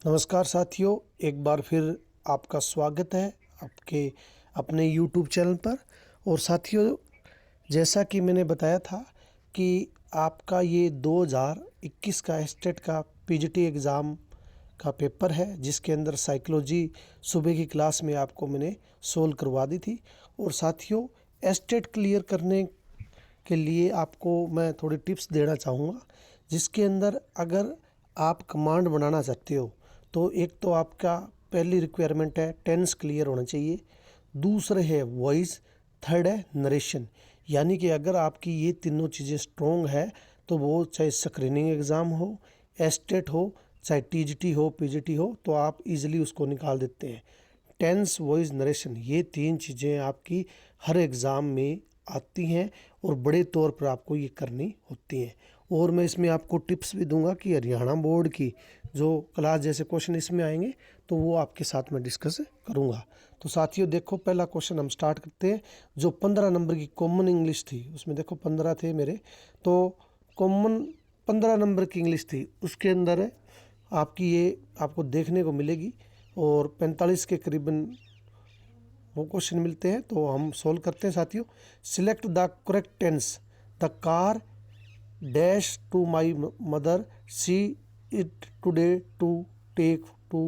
नमस्कार साथियों, एक बार फिर आपका स्वागत है आपके अपने YouTube चैनल पर। और साथियों, जैसा कि मैंने बताया था कि आपका ये 2021 का स्टेट का पीजीटी एग्ज़ाम का पेपर है, जिसके अंदर साइकोलॉजी सुबह की क्लास में आपको मैंने सोल्व करवा दी थी। और साथियों, स्टेट क्लियर करने के लिए आपको मैं थोड़ी टिप्स देना चाहूँगा, जिसके अंदर अगर आप कमांड बनाना चाहते हो तो एक तो आपका पहली रिक्वायरमेंट है टेंस क्लियर होना चाहिए, दूसरे है वॉइस, थर्ड है नरेशन। यानी कि अगर आपकी ये तीनों चीज़ें स्ट्रॉन्ग है तो वो चाहे स्क्रीनिंग एग्ज़ाम हो, एस्टेट हो, चाहे टीजीटी हो, पीजीटी हो, तो आप इजीली उसको निकाल देते हैं। टेंस, वॉइस, नरेशन, ये तीन चीज़ें आपकी हर एग्ज़ाम में आती हैं और बड़े तौर पर आपको ये करनी होती हैं। और मैं इसमें आपको टिप्स भी दूंगा कि हरियाणा बोर्ड की जो क्लास जैसे क्वेश्चन इसमें आएंगे तो वो आपके साथ में डिस्कस करूंगा। तो साथियों देखो, पहला क्वेश्चन हम स्टार्ट करते हैं। जो 15 नंबर की कॉमन इंग्लिश थी, उसमें देखो 15 थे मेरे, तो कॉमन 15 नंबर की इंग्लिश थी, उसके अंदर आपकी ये आपको देखने को मिलेगी और 45 के करीबन वो क्वेश्चन मिलते हैं। तो हम सोल्व करते हैं साथियों। Select the correct tense. The car dash to my mother, see it today to take to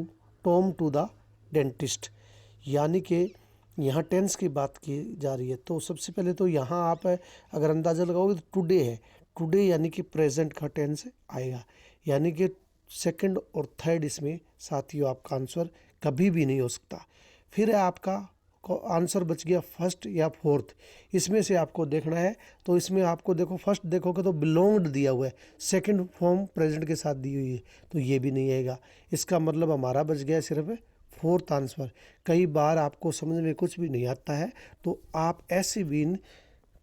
Tom to the dentist. यानी कि यहाँ टेंस की बात की जा रही है। तो सबसे पहले तो यहाँ आप अगर अंदाज़ा लगाओगे तो टुडे है, टुडे यानी कि प्रेजेंट का टेंस आएगा, यानी कि सेकंड और थर्ड इसमें साथियों आपका आंसर कभी भी नहीं हो सकता। फिर है आपका आंसर बच गया फर्स्ट या फोर्थ, इसमें से आपको देखना है। तो इसमें आपको देखो, फर्स्ट देखोगे तो बिलोंग्ड दिया हुआ है, सेकंड फॉर्म प्रेजेंट के साथ दी हुई है, तो ये भी नहीं आएगा। इसका मतलब हमारा बच गया सिर्फ फोर्थ आंसर। कई बार आपको समझ में कुछ भी नहीं आता है तो आप ऐसे भी इन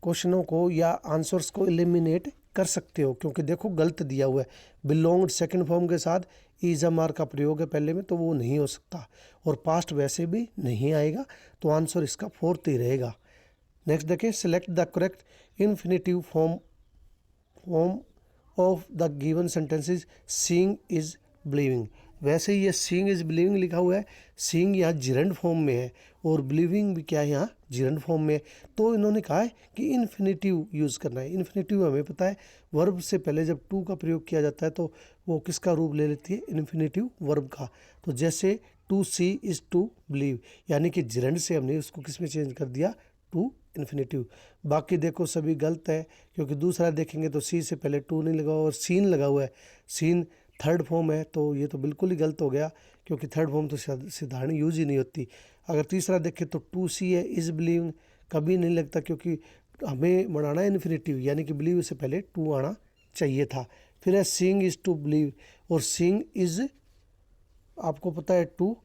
क्वेश्चनों को या आंसर्स को एलिमिनेट कर सकते हो, क्योंकि देखो गलत दिया हुआ है। बिलोंग्ड सेकंड फॉर्म के साथ इज मार का प्रयोग है पहले में, तो वो नहीं हो सकता। और पास्ट वैसे भी नहीं आएगा, तो आंसर इसका फोर्थ ही रहेगा। नेक्स्ट देखिए, select the correct infinitive form form of the given sentences. Seeing is believing. वैसे ही ये सीइंग इज बिलीविंग लिखा हुआ है, सीइंग यहाँ जिरंड फॉर्म में है और बिलीविंग भी क्या है यहाँ जिरंड फॉर्म में है। तो इन्होंने कहा है कि इन्फिनेटिव यूज़ करना है। इन्फिनेटिव हमें पता है वर्ब से पहले जब टू का प्रयोग किया जाता है तो वो किसका रूप ले लेती है, इन्फिनेटिव वर्ब का। तो जैसे to see is to believe, यानी कि जिरंड से हमने उसको किस में चेंज कर दिया, टू इन्फिनेटिव। बाकी देखो सभी गलत है, क्योंकि दूसरा देखेंगे तो सी से पहले टू नहीं लगा हुआ और सीन लगा हुआ है। सीन थर्ड फॉर्म है, तो ये तो बिल्कुल ही गलत हो गया, क्योंकि थर्ड फॉर्म तो साधारण यूज ही नहीं होती। अगर तीसरा देखें तो टू सी है, इज बिलीव कभी नहीं लगता, क्योंकि हमें बनाना है इन्फिनेटिव, यानी कि बिलीव से पहले टू आना चाहिए था। फिर है सीइंग इज टू बिलीव, और सीइंग इज आपको पता है टू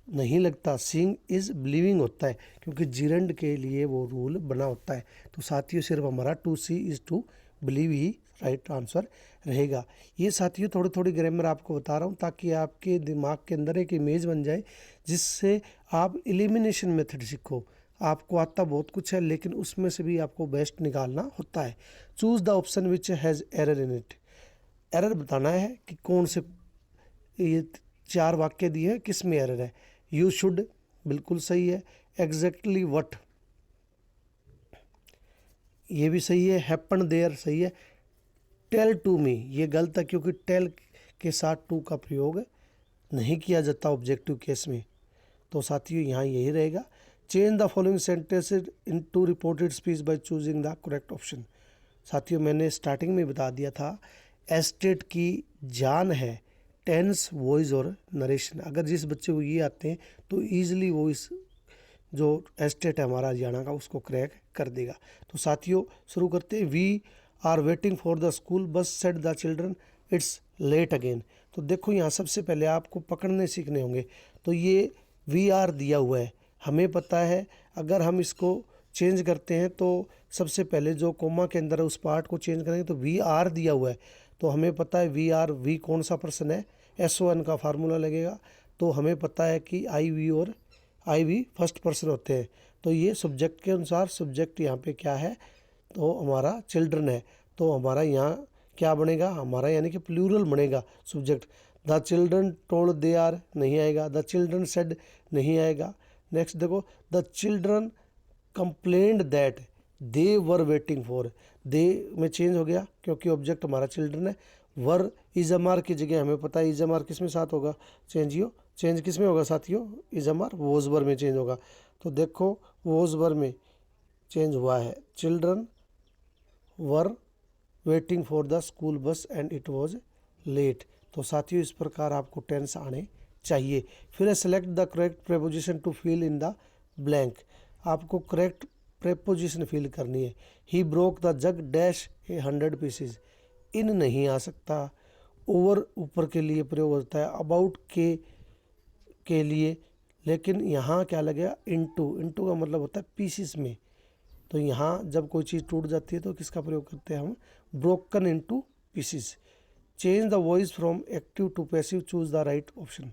नहीं लगता, सीइंग इज बिलीविंग होता है, क्योंकि जिरंड के लिए वो रूल बना होता है। तो साथियों सिर्फ हमारा to see is to believe ही राइट आंसर रहेगा। ये साथियों थोड़ी थोड़ी ग्रामर आपको बता रहा हूँ ताकि आपके दिमाग के अंदर एक इमेज बन जाए, जिससे आप एलिमिनेशन मेथड सीखो। आपको आता बहुत कुछ है, लेकिन उसमें से भी आपको बेस्ट निकालना होता है। Choose the option which has error in it. Error बताना है कि कौन से, ये चार वाक्य दिए हैं किस में एरर है। यू शुड बिल्कुल सही है, एग्जैक्टली वट ये भी सही है, हैपन देयर सही है, टेल टू मी ये गलत है, क्योंकि टेल के साथ टू का प्रयोग नहीं किया जाता ऑब्जेक्टिव केस में। तो साथियों यहाँ यही रहेगा। Change the following sentence into reported speech by choosing the correct option. साथियों मैंने स्टार्टिंग में बता दिया था, एस्टेट की जान है टेंस, वॉइस और नरेशन। अगर जिस बच्चे को ये आते हैं तो ईजिली वो इस जो एस्टेट है हमारा हरियाणा का उसको क्रैक कर देगा। तो साथियों शुरू करते हैं। We are waiting for the school bus said the children, it's late again. तो देखो यहाँ सबसे पहले आपको पकड़ने सीखने होंगे। तो ये वी आर दिया हुआ है, हमें पता है अगर हम इसको चेंज करते हैं तो सबसे पहले जो कोमा के अंदर है उस पार्ट को चेंज करेंगे। तो वी आर दिया हुआ है, तो हमें पता है वी आर, वी कौन सा पर्सन है, एस ओ एन का फार्मूला लगेगा। तो हमें पता है कि आई वी और आई वी फर्स्ट पर्सन होते हैं। तो ये सब्जेक्ट के अनुसार सब्जेक्ट यहाँ पे क्या है, तो हमारा चिल्ड्रन है। तो हमारा यहाँ क्या बनेगा, हमारा यानी कि प्लूरल बनेगा subject. The children told they are नहीं आएगा, द चिल्ड्रन सेड नहीं आएगा। नेक्स्ट देखो, the children complained that they were waiting for, they में चेंज हो गया क्योंकि ऑब्जेक्ट हमारा चिल्ड्रन है। वर इजमार की जगह हमें पता है इजमार किस में साथ होगा, चेंज किस में होगा साथियों, इजमार वोज वर में चेंज होगा। तो देखो वोज वर में चेंज हुआ है, children were waiting for the school bus and it was late. तो साथियों इस प्रकार आपको टेंस आने चाहिए। फिर है select the correct preposition to fill in the blank, आपको करेक्ट प्रेपोजिशन फिल करनी है। He broke the jug dash 100 pieces, in नहीं आ सकता, ओवर ऊपर के लिए प्रयोग होता है, अबाउट के लिए, लेकिन यहाँ क्या लगेगा, इनटू का मतलब होता है पीसेस में। तो यहाँ जब कोई चीज़ टूट जाती है तो किसका प्रयोग करते हैं हम, broken into pieces. Change the voice from active to passive, choose the right option.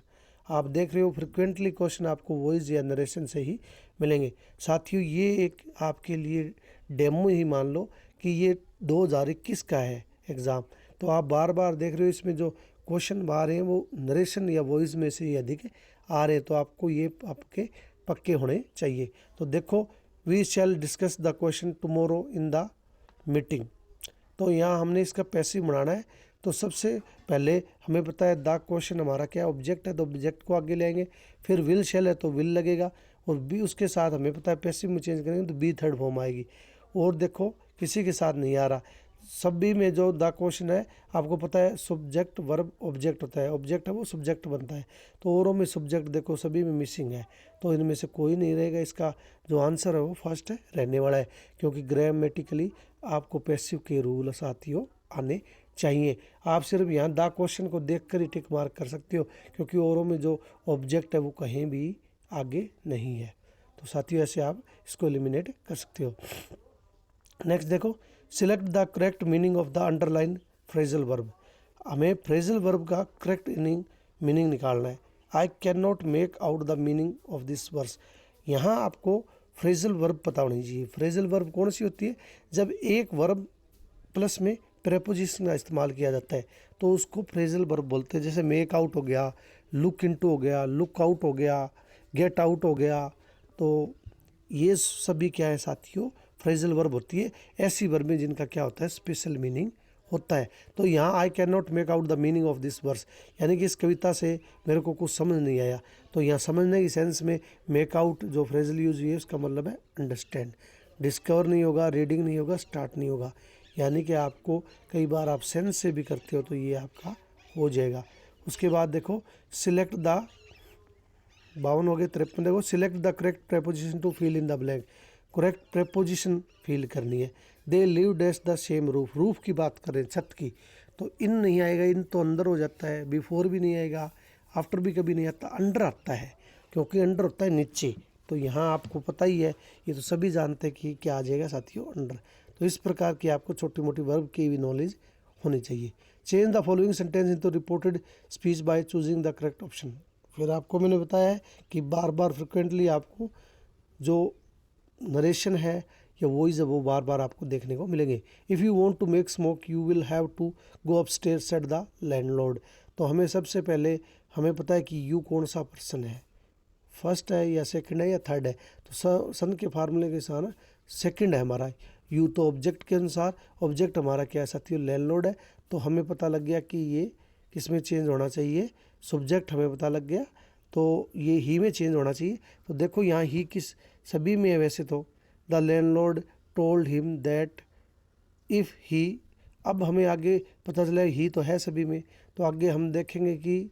आप देख रहे हो फ्रिक्वेंटली क्वेश्चन आपको वॉइस या नरेशन से ही मिलेंगे। साथियों ये एक आपके लिए डेमो ही मान लो कि ये 2021 का है एग्ज़ाम, तो आप बार बार देख रहे हो इसमें जो क्वेश्चन आ रहे हैं वो नरेशन या वॉइस में से ही अधिक आ रहे हैं, तो आपको ये आपके पक्के होने चाहिए। तो देखो, we shall discuss the question tomorrow in the meeting. तो यहाँ हमने इसका पैसिव बनाना है। तो सबसे पहले हमें पता है द क्वेश्चन हमारा क्या ऑब्जेक्ट है, तो ऑब्जेक्ट को आगे लेंगे। फिर विल शैल है तो विल लगेगा, और बी उसके साथ हमें पता है पैसिव में चेंज करेंगे तो बी थर्ड फॉर्म आएगी। और देखो किसी के साथ नहीं आ रहा, सभी में जो द क्वेश्चन है आपको पता है सब्जेक्ट वर्ब ऑब्जेक्ट होता है, ऑब्जेक्ट है वो सब्जेक्ट बनता है। तो औरों में सब्जेक्ट देखो सभी में मिसिंग है, तो इनमें से कोई नहीं रहेगा। इसका जो आंसर है वो फर्स्ट है रहने वाला है, क्योंकि ग्रामेटिकली आपको पैसिव के रूल साथियों आने चाहिए। आप सिर्फ यहाँ द क्वेश्चन को देख कर ही टिक मार्क कर सकते हो, क्योंकि औरों में जो ऑब्जेक्ट है वो कहीं भी आगे नहीं है। तो साथियों ऐसे आप इसको एलिमिनेट कर सकते हो। नेक्स्ट देखो, select the correct meaning of the underline phrasal verb. हमें फ्रेजल वर्ब का करेक्ट मीनिंग निकालना है। I can not make out the meaning of this verse, यहाँ आपको फ्रेजल वर्ब पता होनी चाहिए। फ्रेजल वर्ब कौन सी होती है, जब एक वर्ब प्लस में प्रेपोजिशन का इस्तेमाल किया जाता है तो उसको फ्रेजल वर्ब बोलते हैं। जैसे मेक आउट हो गया, लुक इनटू हो गया, लुक आउट हो गया, गेट आउट हो गया, तो ये सभी क्या है साथियों फ्रेजल वर्ब होती है। ऐसी वर्ब में जिनका क्या होता है स्पेशल मीनिंग होता है। तो यहाँ I can not make out the meaning of this verse, यानी कि इस कविता से मेरे को कुछ समझ नहीं आया, तो यहाँ समझने की सेंस में मेक आउट जो फ्रेजल यूज हुई है उसका मतलब है अंडरस्टैंड। डिस्कवर नहीं होगा, रीडिंग नहीं होगा, स्टार्ट नहीं होगा, यानी कि आपको कई बार आप सेंस से भी करते हो तो ये आपका हो जाएगा। उसके बाद देखो सिलेक्ट द 52 हो गए, 53 देखो, select the correct preposition to fill in the blank, correct preposition fill करनी है। They live dash the same roof, roof की बात करें छत की, तो इन नहीं आएगा, इन तो अंदर हो जाता है, बिफोर भी नहीं आएगा, आफ्टर भी कभी नहीं आता, अंडर आता है, क्योंकि अंडर होता है नीचे। तो यहाँ आपको पता ही है, ये तो सभी जानते हैं कि क्या आ जाएगा साथियों अंडर। तो इस प्रकार की आपको छोटी मोटी वर्ब की भी नॉलेज होनी चाहिए। Change the following sentence into reported speech by choosing the correct option. फिर आपको मैंने बताया है कि बार बार फ्रिक्वेंटली आपको जो नरेशन है या वॉइस है वो बार बार आपको देखने को मिलेंगे। If you want to make smoke you will have to go upstair said the landlord. तो हमें सबसे पहले हमें पता है कि यू कौन सा पर्सन है, फर्स्ट है या सेकंड है या थर्ड है। तो सन के फार्मूले के अनुसार सेकंड है हमारा यू। तो ऑब्जेक्ट के अनुसार ऑब्जेक्ट हमारा क्या है साथियों लैंडलॉर्ड है। तो हमें पता लग गया कि ये किस में चेंज होना चाहिए, सब्जेक्ट हमें पता लग गया, तो ये ही में चेंज होना चाहिए। तो देखो यहाँ ही किस सभी में है वैसे तो, the landlord told him that if he, अब हमें आगे पता चला ही तो है सभी में, तो आगे हम देखेंगे कि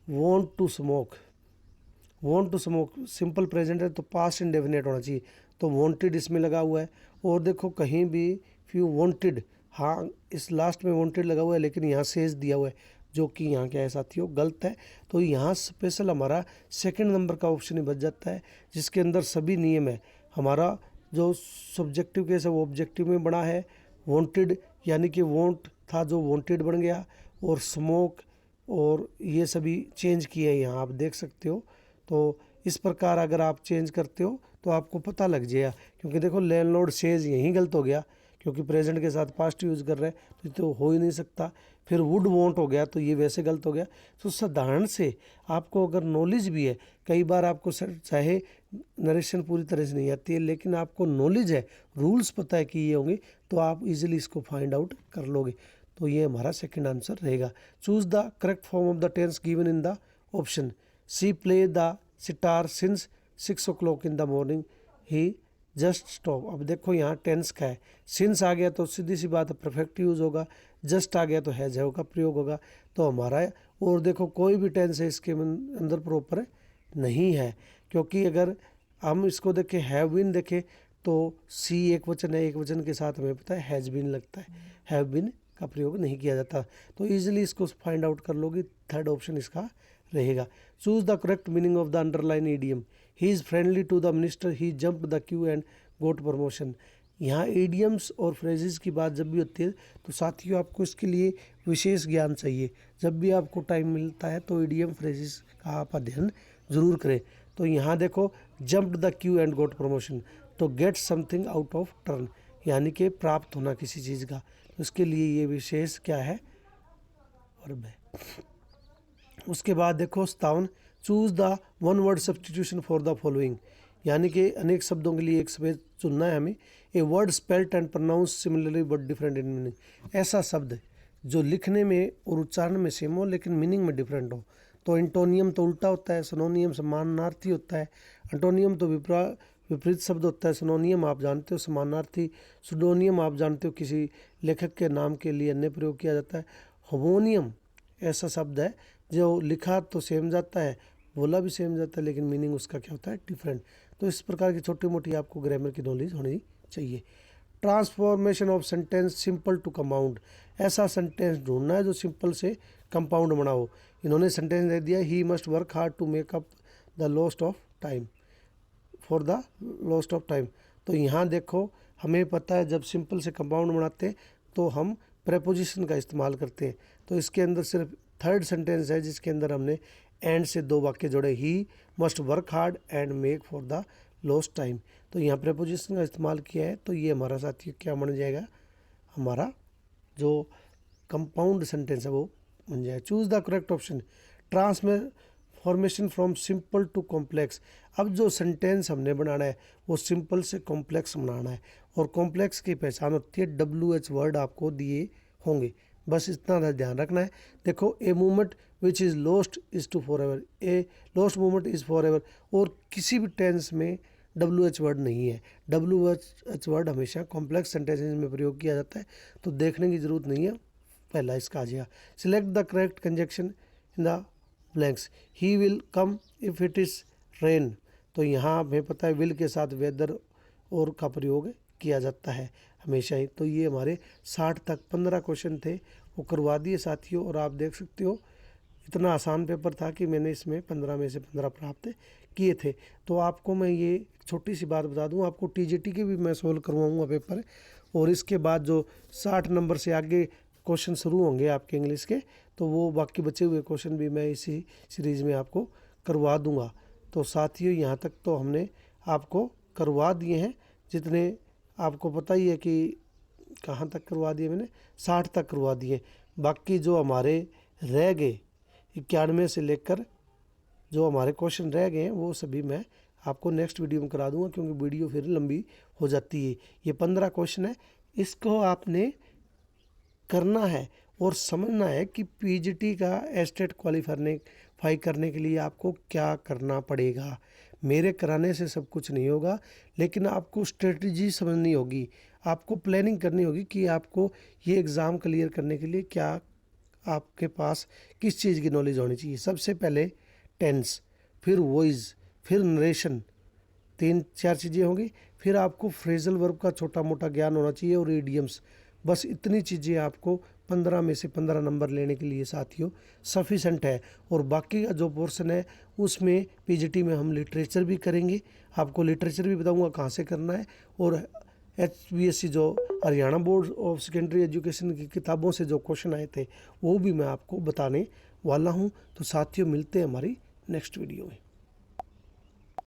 want to smoke, want to smoke simple present है तो पास्ट इंडेफिनेट होना चाहिए, तो वॉन्टेड इसमें लगा हुआ है। और देखो कहीं भी फ्यू वॉन्टेड, हाँ इस लास्ट में वॉन्टेड लगा हुआ है, लेकिन यहाँ सेज दिया हुआ है जो कि यहाँ क्या है साथियों गलत है। तो यहाँ स्पेशल हमारा सेकंड नंबर का ऑप्शन ही बच जाता है, जिसके अंदर सभी नियम है। हमारा जो सब्जेक्टिव केस है वो ऑब्जेक्टिव में बना है, वॉन्टेड यानी कि वॉन्ट था जो वॉन्टेड बन गया, और स्मोक और ये सभी चेंज किए हैं यहाँ आप देख सकते हो। तो इस प्रकार अगर आप चेंज करते हो तो आपको पता लग जाएगा, क्योंकि देखो लैंडलॉर्ड सेज यहीं गलत हो गया, क्योंकि प्रेजेंट के साथ पास्ट यूज़ कर रहे हैं तो हो ही नहीं सकता। फिर वुड वॉन्ट हो गया तो ये वैसे गलत हो गया। तो साधारण से आपको अगर नॉलेज भी है, कई बार आपको चाहे नरेशन पूरी तरह से नहीं आती है लेकिन आपको नॉलेज है, रूल्स पता है कि ये होंगे, तो आप इजीली इसको फाइंड आउट कर लोगे। तो ये हमारा सेकंड आंसर रहेगा। Choose the correct form of the tense given in the option C. Play the sitar since 6 o'clock in the morning, he just stop. अब देखो यहाँ टेंस का है, सिंस आ गया तो सीधी सी बात है परफेक्ट यूज़ होगा, जस्ट आ गया तो हैज हैव का प्रयोग होगा। तो हमारा, और देखो कोई भी टेंस है इसके अंदर प्रॉपर नहीं है, क्योंकि अगर हम इसको देखें हैव बीन देखें तो सी एक वचन है, एक वचन के साथ हमें पता है हैज़ बीन लगता है, हैव बीन का प्रयोग नहीं किया जाता। तो ईजिली इसको फाइंड आउट कर लोगे, थर्ड ऑप्शन इसका रहेगा। Choose the correct meaning of the underline idiom. He is friendly to the minister, he jumped the queue and got promotion. यहाँ ईडियम्स और फ्रेजेस की बात जब भी होती है तो साथियों आपको इसके लिए विशेष ज्ञान चाहिए। जब भी आपको टाइम मिलता है तो ईडियम फ्रेजेस का आप अध्ययन ज़रूर करें। तो यहाँ देखो jumped the queue and got promotion, तो get something out of turn, यानी कि प्राप्त होना किसी चीज़ का, तो इसके लिए ये विशेष क्या है, वर्ब है। उसके बाद देखो 57, choose the one word substitution for the following, यानी कि अनेक शब्दों के लिए एक शब्द चुनना है हमें। A word spelt and pronounce similarly but different in meaning, ऐसा शब्द जो लिखने में और उच्चारण में सेम हो लेकिन मीनिंग में डिफरेंट हो। तो एंटोनियम तो उल्टा होता है, सिनोनियम समानार्थी होता है। एंटोनियम तो विपरीत शब्द होता है, सिनोनियम आप जानते हो समानार्थी, सुडोनियम आप जानते हो किसी लेखक के नाम के लिए अन्य प्रयोग किया जाता है। होमोनियम ऐसा शब्द है जो लिखा तो सेम जाता है, बोला भी सेम जाता है, लेकिन मीनिंग उसका क्या होता है, डिफरेंट। तो इस प्रकार की छोटी मोटी आपको ग्रामर की नॉलेज होनी चाहिए। Transformation of sentence simple to compound, ऐसा सेंटेंस ढूंढना है जो सिंपल से कंपाउंड बना हो। इन्होंने सेंटेंस दे दिया, he must work hard to make up the lost of time, for the lost of time. तो यहाँ देखो हमें पता है जब सिंपल से कंपाउंड बनाते हैं तो हम प्रेपोजिशन का इस्तेमाल करते हैं। तो इसके अंदर सिर्फ थर्ड सेंटेंस है जिसके अंदर हमने एंड से दो वाक्य जोड़े, ही must work hard and make for the lost time. तो यहाँ प्रेपोजिशन का इस्तेमाल किया है, तो ये हमारा साथियों क्या बन जाएगा, हमारा जो कंपाउंड सेंटेंस है वो बन जाएगा। Choose the correct option, transformation from simple to complex. अब जो सेंटेंस हमने बनाना है वो सिंपल से कॉम्प्लेक्स बनाना है, और कॉम्प्लेक्स की पहचान होती है WH वर्ड आपको दिए होंगे, बस इतना ध्यान रखना है। देखो a movement which is lost is to forever, a lost movement is forever, और किसी भी टेंस में WH वर्ड नहीं है। WH वर्ड हमेशा कॉम्प्लेक्स सेंटेंसेस में प्रयोग किया जाता है, तो देखने की ज़रूरत नहीं है, पहला इसका आ जाएगा। Select the correct conjunction in the blanks, he will come if it is rain. तो यहाँ हमें पता है विल के साथ वेदर और का प्रयोग किया जाता है हमेशा ही। तो ये हमारे 60 तक 15 क्वेश्चन थे वो करवा दिए साथियों, और आप देख सकते हो इतना आसान पेपर था कि मैंने इसमें 15 में से 15 प्राप्त किए थे। तो आपको मैं ये छोटी सी बात बता दूं, आपको TGT के भी मैं सोल्व करवाऊंगा पेपर, और इसके बाद जो 60 नंबर से आगे क्वेश्चन शुरू होंगे आपके इंग्लिश के, तो वो बाकी बचे हुए क्वेश्चन भी मैं इसी सीरीज़ में आपको करवा दूंगा। तो साथियों यहाँ तक तो हमने आपको करवा दिए हैं, जितने आपको पता ही है कि कहाँ तक करवा दिए मैंने, 60 तक करवा दिए। बाकी जो हमारे रह गए 91 से लेकर जो हमारे क्वेश्चन रह गए हैं वो सभी मैं आपको नेक्स्ट वीडियो में करा दूंगा, क्योंकि वीडियो फिर लंबी हो जाती है। ये 15 क्वेश्चन है, इसको आपने करना है और समझना है कि PGT का एस्टेट क्वालिफाई करने के लिए आपको क्या करना पड़ेगा। मेरे कराने से सब कुछ नहीं होगा, लेकिन आपको स्ट्रेटजी समझनी होगी, आपको प्लानिंग करनी होगी कि आपको ये एग्ज़ाम क्लियर करने के लिए क्या आपके पास किस चीज़ की नॉलेज होनी चाहिए। सबसे पहले टेंस, फिर वॉइस, फिर नरेशन, 3-4 चीज़ें होंगी। फिर आपको फ्रेजल वर्ब का छोटा मोटा ज्ञान होना चाहिए और इडियम्स। बस इतनी चीज़ें आपको 15 में से 15 नंबर लेने के लिए साथियों सफिशेंट है। और बाकी का जो पोर्शन है उसमें PGT में हम लिटरेचर भी करेंगे, आपको लिटरेचर भी बताऊंगा कहाँ से करना है, और HBSC जो Haryana board of secondary education की किताबों से जो क्वेश्चन आए थे वो भी मैं आपको बताने वाला हूँ। तो साथियों मिलते हैं हमारी नेक्स्ट वीडियो में।